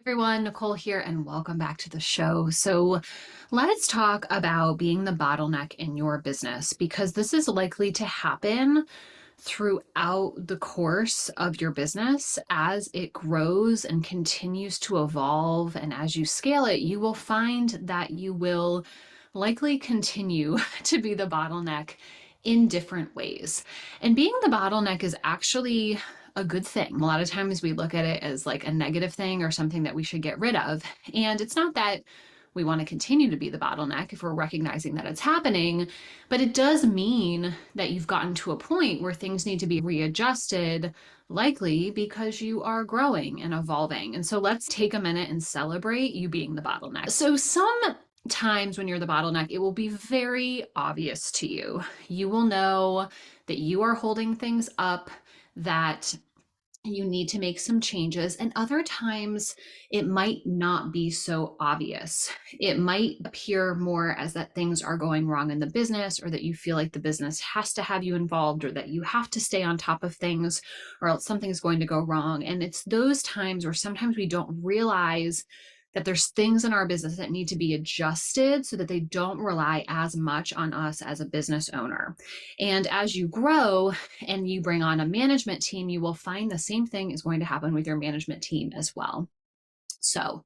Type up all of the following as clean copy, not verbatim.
Everyone, Nicole here, and welcome back to the show. So, let's talk about being the bottleneck in your business because this is likely to happen throughout the course of your business as it grows and continues to evolve. And as you scale it, you will find that you will likely continue to be the bottleneck in different ways. And being the bottleneck is actually a good thing. A lot of times we look at it as like a negative thing or something that we should get rid of. And it's not that we want to continue to be the bottleneck if we're recognizing that it's happening, but it does mean that you've gotten to a point where things need to be readjusted, likely because you are growing and evolving. And so let's take a minute and celebrate you being the bottleneck. So sometimes when you're the bottleneck, it will be very obvious to you. You will know that you are holding things up, that you need to make some changes, and other times it might not be so obvious. It might appear more as that things are going wrong in the business, or that you feel like the business has to have you involved, or that you have to stay on top of things, or else something's going to go wrong. And it's those times where sometimes we don't realize that there's things in our business that need to be adjusted so that they don't rely as much on us as a business owner. And as you grow and you bring on a management team, you will find the same thing is going to happen with your management team as well. So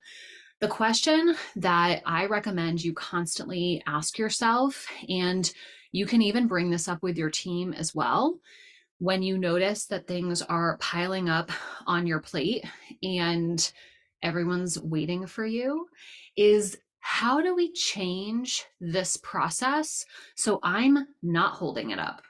the question that I recommend you constantly ask yourself, and you can even bring this up with your team as well, when you notice that things are piling up on your plate and everyone's waiting for you, is how do we change this process so I'm not holding it up?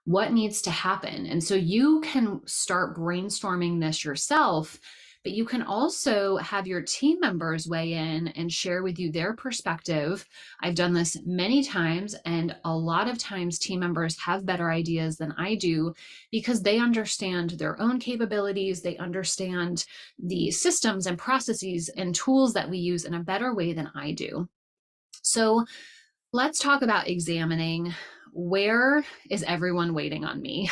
What needs to happen? And so you can start brainstorming this yourself, but you can also have your team members weigh in and share with you their perspective. I've done this many times, and a lot of times team members have better ideas than I do because they understand their own capabilities. They understand the systems and processes and tools that we use in a better way than I do. So let's talk about examining, where is everyone waiting on me?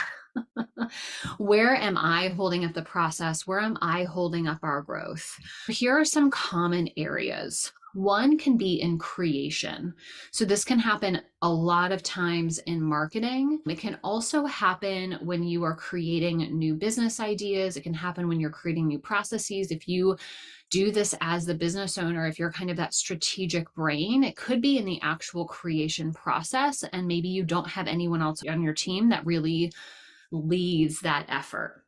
Where am I holding up the process? Where am I holding up our growth? Here are some common areas. One can be in creation. So this can happen a lot of times in marketing. It can also happen when you are creating new business ideas. It can happen when you're creating new processes. If you do this as the business owner, if you're kind of that strategic brain, it could be in the actual creation process. And maybe you don't have anyone else on your team that really leads that effort.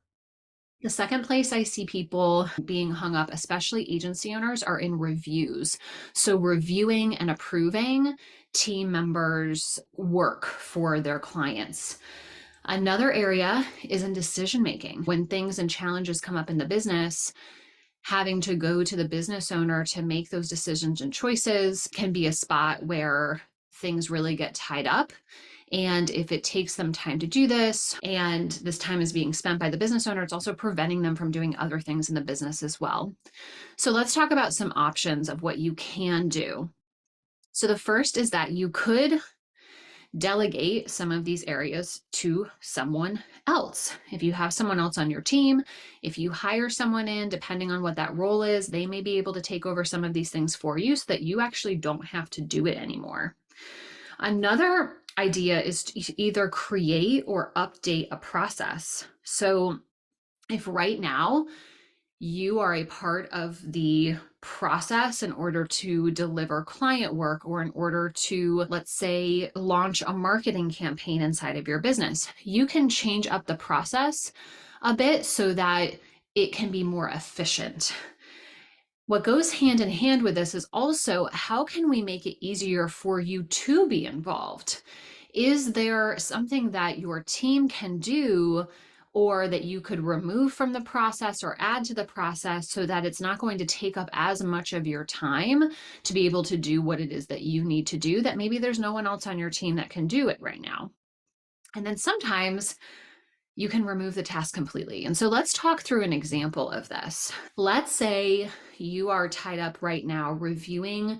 The second place I see people being hung up, especially agency owners, are in reviews. So reviewing and approving team members' work for their clients. Another area is in decision making. When things and challenges come up in the business, having to go to the business owner to make those decisions and choices can be a spot where things really get tied up. And if it takes them time to do this, and this time is being spent by the business owner, it's also preventing them from doing other things in the business as well. So let's talk about some options of what you can do. So the first is that you could delegate some of these areas to someone else. If you have someone else on your team, if you hire someone in, depending on what that role is, they may be able to take over some of these things for you so that you actually don't have to do it anymore. Another idea is to either create or update a process. So if right now you are a part of the process in order to deliver client work, or in order to, let's say, launch a marketing campaign inside of your business, you can change up the process a bit so that it can be more efficient. What goes hand in hand with this is also, how can we make it easier for you to be involved? Is there something that your team can do, or that you could remove from the process or add to the process so that it's not going to take up as much of your time to be able to do what it is that you need to do, that maybe there's no one else on your team that can do it right now? And then sometimes you can remove the task completely. And so let's talk through an example of this. Let's say you are tied up right now reviewing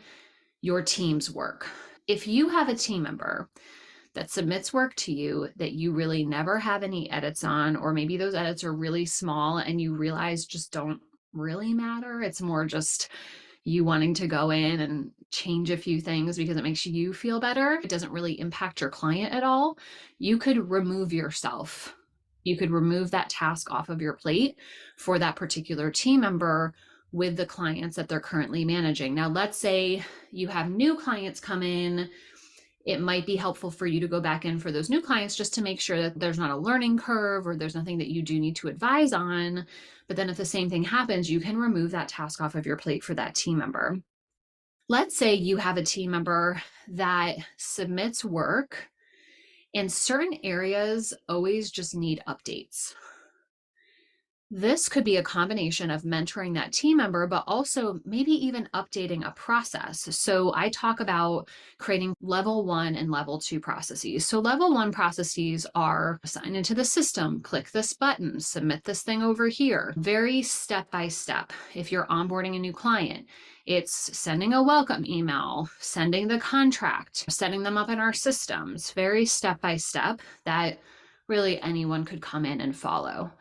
your team's work. If you have a team member that submits work to you that you really never have any edits on, or maybe those edits are really small and you realize just don't really matter. It's more just you wanting to go in and change a few things because it makes you feel better. It doesn't really impact your client at all. You could remove yourself. You could remove that task off of your plate for that particular team member with the clients that they're currently managing. Now, let's say you have new clients come in. It might be helpful for you to go back in for those new clients just to make sure that there's not a learning curve or there's nothing that you do need to advise on. But then if the same thing happens, you can remove that task off of your plate for that team member. Let's say you have a team member that submits work and certain areas always just need updates. This could be a combination of mentoring that team member, but also maybe even updating a process. So I talk about creating level 1 and level 2 processes. So level 1 processes are sign into the system, click this button, submit this thing over here. Very step by step. If you're onboarding a new client, it's sending a welcome email, sending the contract, setting them up in our systems. Very step by step that really anyone could come in and follow.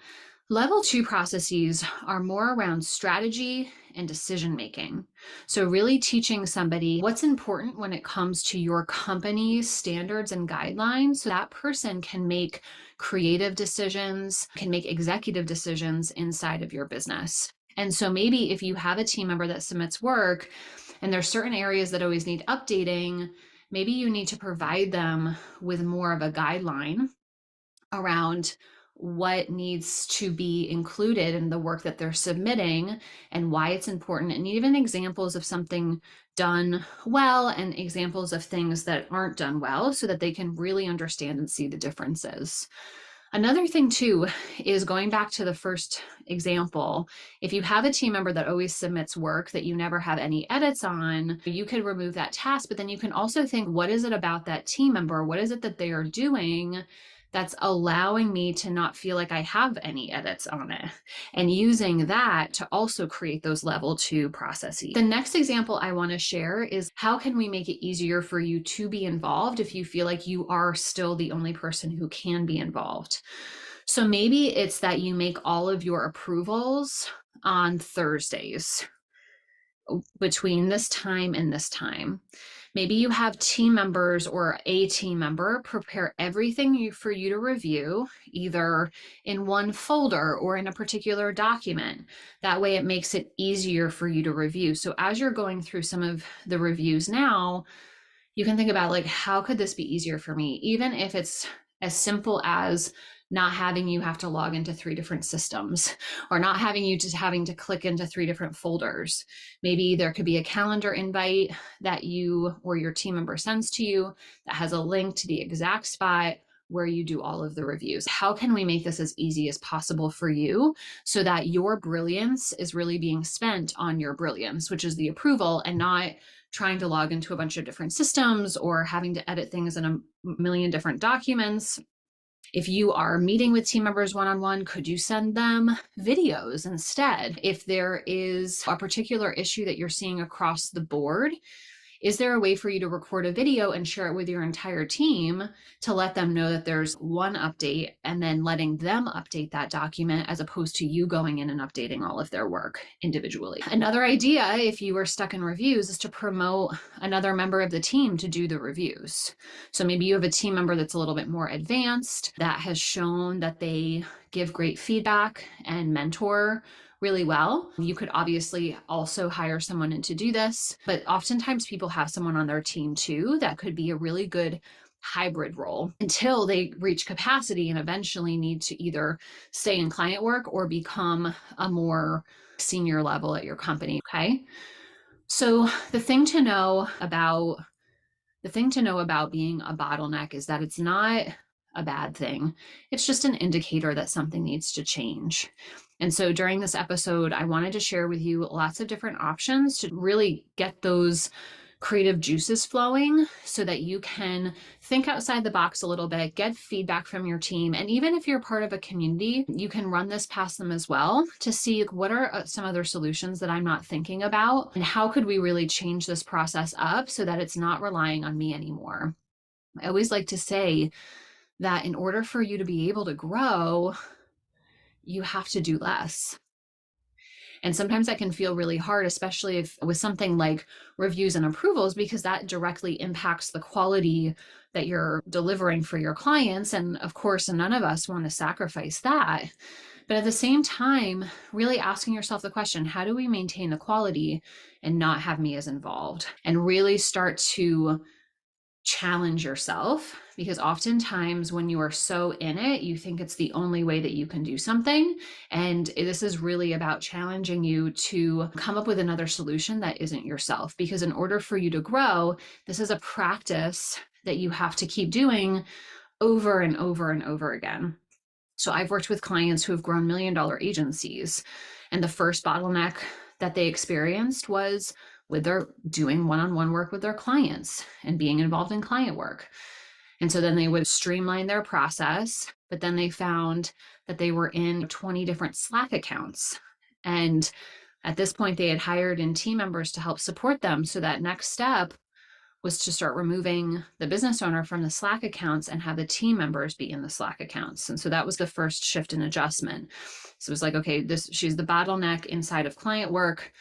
Level 2 processes are more around strategy and decision making. So, really teaching somebody what's important when it comes to your company's standards and guidelines so that person can make creative decisions, can make executive decisions inside of your business. And so, maybe if you have a team member that submits work and there's certain areas that always need updating, maybe you need to provide them with more of a guideline around what needs to be included in the work that they're submitting and why it's important, and even examples of something done well and examples of things that aren't done well so that they can really understand and see the differences. Another thing too is going back to the first example. If you have a team member that always submits work that you never have any edits on, you could remove that task, but then you can also think, what is it about that team member? What is it that they are doing that's allowing me to not feel like I have any edits on it? And using that to also create those level 2 processes. The next example I want to share is how can we make it easier for you to be involved if you feel like you are still the only person who can be involved? So maybe it's that you make all of your approvals on Thursdays between this time and this time. Maybe you have team members or a team member prepare everything for you to review, either in one folder or in a particular document. That way it makes it easier for you to review. So as you're going through some of the reviews now, you can think about, like, how could this be easier for me? Even if it's as simple as not having you have to log into 3 different systems, or not having you just having to click into 3 different folders. Maybe there could be a calendar invite that you or your team member sends to you that has a link to the exact spot where you do all of the reviews. How can we make this as easy as possible for you so that your brilliance is really being spent on your brilliance, which is the approval, and not trying to log into a bunch of different systems or having to edit things in a million different documents? If you are meeting with team members one-on-one, could you send them videos instead? If there is a particular issue that you're seeing across the board, is there a way for you to record a video and share it with your entire team to let them know that there's one update, and then letting them update that document as opposed to you going in and updating all of their work individually? Another idea, if you are stuck in reviews, is to promote another member of the team to do the reviews. So maybe you have a team member that's a little bit more advanced that has shown that they give great feedback and mentor really well. You could obviously also hire someone in to do this, but oftentimes people have someone on their team too that could be a really good hybrid role until they reach capacity and eventually need to either stay in client work or become a more senior level at your company. Okay. So the thing to know about being a bottleneck is that it's not a bad thing. It's just an indicator that something needs to change. And so during this episode, I wanted to share with you lots of different options to really get those creative juices flowing so that you can think outside the box a little bit, get feedback from your team. And even if you're part of a community, you can run this past them as well to see what are some other solutions that I'm not thinking about, and how could we really change this process up so that it's not relying on me anymore. I always like to say that in order for you to be able to grow, you have to do less. And sometimes that can feel really hard, especially if with something like reviews and approvals, because that directly impacts the quality that you're delivering for your clients. And of course, none of us want to sacrifice that. But at the same time, really asking yourself the question, how do we maintain the quality and not have me as involved? And really start to challenge yourself, because oftentimes when you are so in it, you think it's the only way that you can do something. And this is really about challenging you to come up with another solution that isn't yourself. Because in order for you to grow, this is a practice that you have to keep doing over and over and over again. So I've worked with clients who have grown $1 million agencies, and the first bottleneck that they experienced was with their doing one-on-one work with their clients and being involved in client work. And so then they would streamline their process, but then they found that they were in 20 different Slack accounts. And at this point, they had hired in team members to help support them. So that next step was to start removing the business owner from the Slack accounts and have the team members be in the Slack accounts. And so that was the first shift and adjustment. So it was like, okay, she's the bottleneck inside of client work.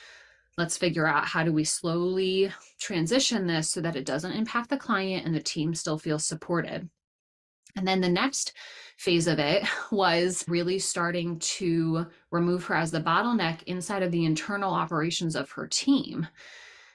Let's figure out how do we slowly transition this so that it doesn't impact the client and the team still feels supported. And then the next phase of it was really starting to remove her as the bottleneck inside of the internal operations of her team.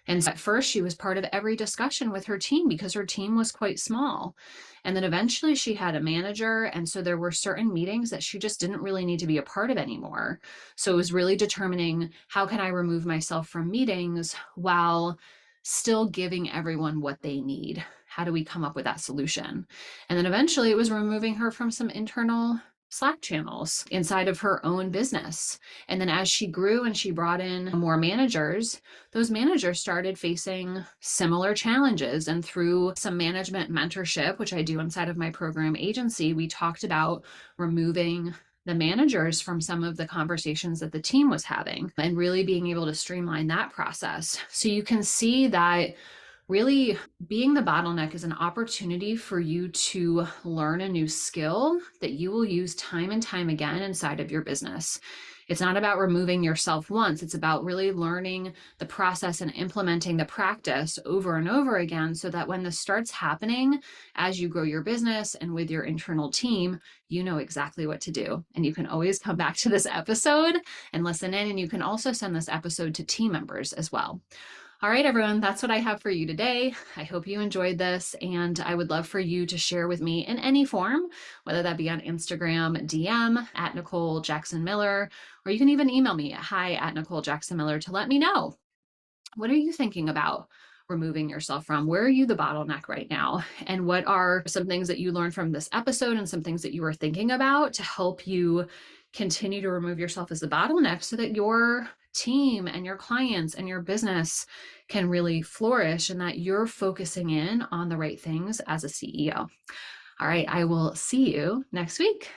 And so at first, she was part of every discussion with her team because her team was quite small. And then eventually she had a manager. And so there were certain meetings that she just didn't really need to be a part of anymore. So it was really determining, how can I remove myself from meetings while still giving everyone what they need? How do we come up with that solution? And then eventually it was removing her from some internal Slack channels inside of her own business. And then as she grew and she brought in more managers, those managers started facing similar challenges. And through some management mentorship, which I do inside of my program agency, we talked about removing the managers from some of the conversations that the team was having and really being able to streamline that process. So you can see that really being the bottleneck is an opportunity for you to learn a new skill that you will use time and time again inside of your business. It's not about removing yourself once. It's about really learning the process and implementing the practice over and over again so that when this starts happening as you grow your business and with your internal team, you know exactly what to do. And you can always come back to this episode and listen in. And you can also send this episode to team members as well. All right, everyone, that's what I have for you today. I hope you enjoyed this, and I would love for you to share with me in any form, whether that be on Instagram, DM at Nicole Jackson Miller, or you can even email me at hi@NicoleJacksonMiller to let me know. What are you thinking about removing yourself from? Where are you the bottleneck right now? And what are some things that you learned from this episode and some things that you are thinking about to help you continue to remove yourself as the bottleneck so that your team and your clients and your business can really flourish and that you're focusing in on the right things as a CEO? All right, I will see you next week.